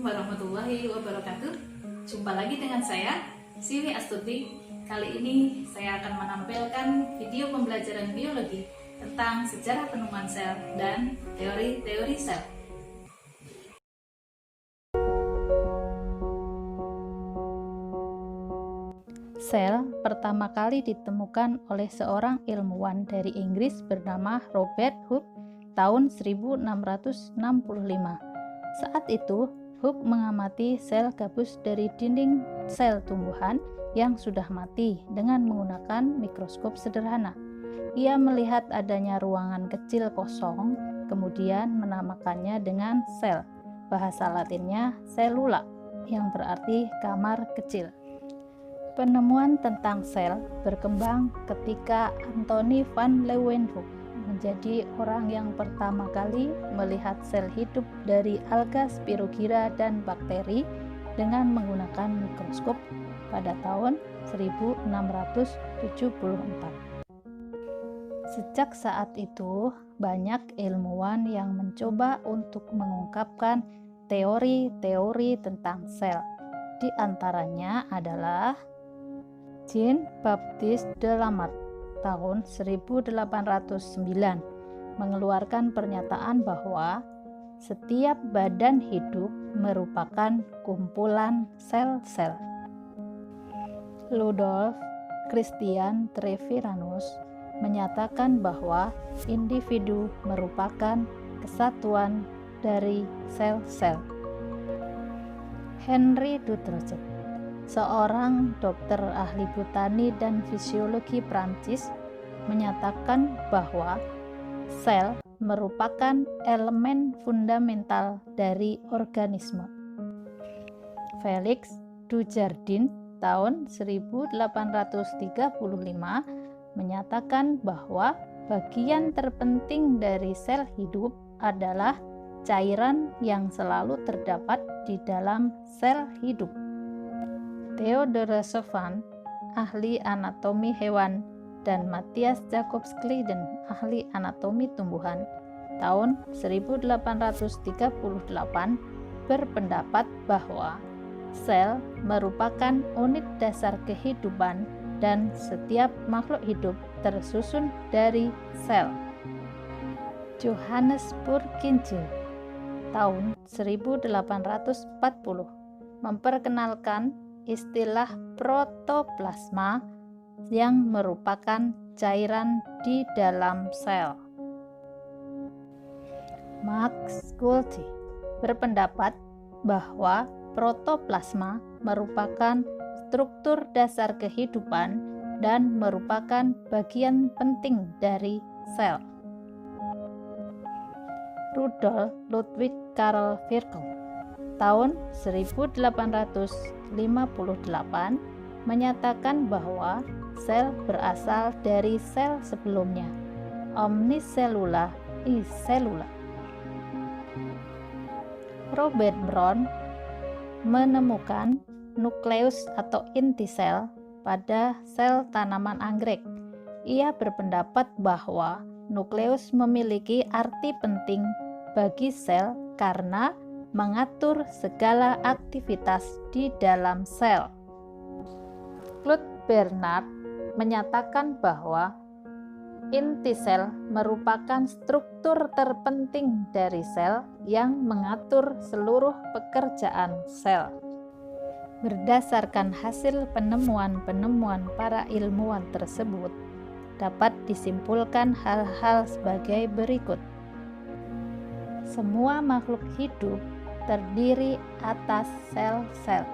warahmatullahi wabarakatuh. Jumpa lagi dengan saya, Siwi Astuti. Kali ini saya akan menampilkan video pembelajaran biologi tentang sejarah penemuan sel dan teori-teori sel. Sel pertama kali ditemukan oleh seorang ilmuwan dari Inggris bernama Robert Hooke tahun 1665. Saat itu, Hooke mengamati sel gabus dari dinding sel tumbuhan yang sudah mati dengan menggunakan mikroskop sederhana. Ia melihat adanya ruangan kecil kosong, kemudian menamakannya dengan sel. Bahasa Latinnya cellula, yang berarti kamar kecil. Penemuan tentang sel berkembang ketika Anthony van Leeuwenhoek menjadi orang yang pertama kali melihat sel hidup dari alga spirogyra dan bakteri dengan menggunakan mikroskop pada tahun 1674. Sejak saat itu, banyak ilmuwan yang mencoba untuk mengungkapkan teori-teori tentang sel. Di antaranya adalah Jean-Baptiste de Lamarck tahun 1809 mengeluarkan pernyataan bahwa setiap badan hidup merupakan kumpulan sel-sel. Rudolf Christian Treviranus menyatakan bahwa individu merupakan kesatuan dari sel-sel. Henri Dutroux, seorang dokter ahli botani dan fisiologi Prancis, menyatakan bahwa sel merupakan elemen fundamental dari organisme. Félix Dujardin tahun 1835 menyatakan bahwa bagian terpenting dari sel hidup adalah cairan yang selalu terdapat di dalam sel hidup. Theodore Schumann, ahli anatomi hewan, dan Matthias Jacobs Claden, ahli anatomi tumbuhan, tahun 1838 berpendapat bahwa sel merupakan unit dasar kehidupan dan setiap makhluk hidup tersusun dari sel. Johannes Purkinje tahun 1840 memperkenalkan istilah protoplasma yang merupakan cairan di dalam sel. Max Gulte berpendapat bahwa protoplasma merupakan struktur dasar kehidupan dan merupakan bagian penting dari sel. Rudolf Ludwig Karl Virchow tahun 1858 menyatakan bahwa sel berasal dari sel sebelumnya, omnicellula icellula. Robert Brown menemukan nukleus atau inti sel pada sel tanaman anggrek. Ia berpendapat bahwa nukleus memiliki arti penting bagi sel karena mengatur segala aktivitas di dalam sel. Claude Bernard menyatakan bahwa inti sel merupakan struktur terpenting dari sel yang mengatur seluruh pekerjaan sel. Berdasarkan hasil penemuan-penemuan para ilmuwan tersebut, dapat disimpulkan hal-hal sebagai berikut. Semua makhluk hidup terdiri atas sel-sel.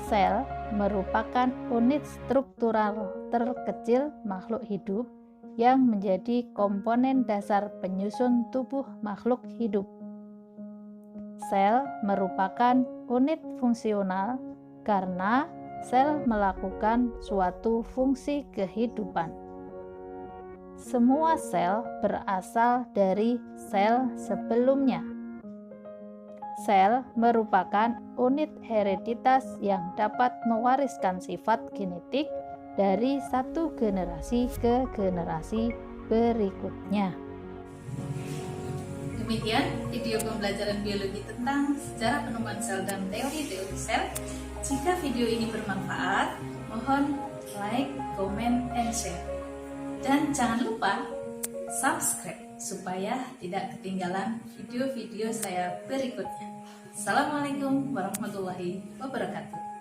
Sel merupakan unit struktural terkecil makhluk hidup yang menjadi komponen dasar penyusun tubuh makhluk hidup. Sel merupakan unit fungsional karena sel melakukan suatu fungsi kehidupan. Semua sel berasal dari sel sebelumnya. Sel merupakan unit hereditas yang dapat mewariskan sifat genetik dari satu generasi ke generasi berikutnya. Demikian video pembelajaran biologi tentang sejarah penemuan sel dan teori-teori sel. Jika video ini bermanfaat, mohon like, comment, and share. Dan jangan lupa subscribe supaya tidak ketinggalan video-video saya berikutnya. Assalamualaikum warahmatullahi wabarakatuh.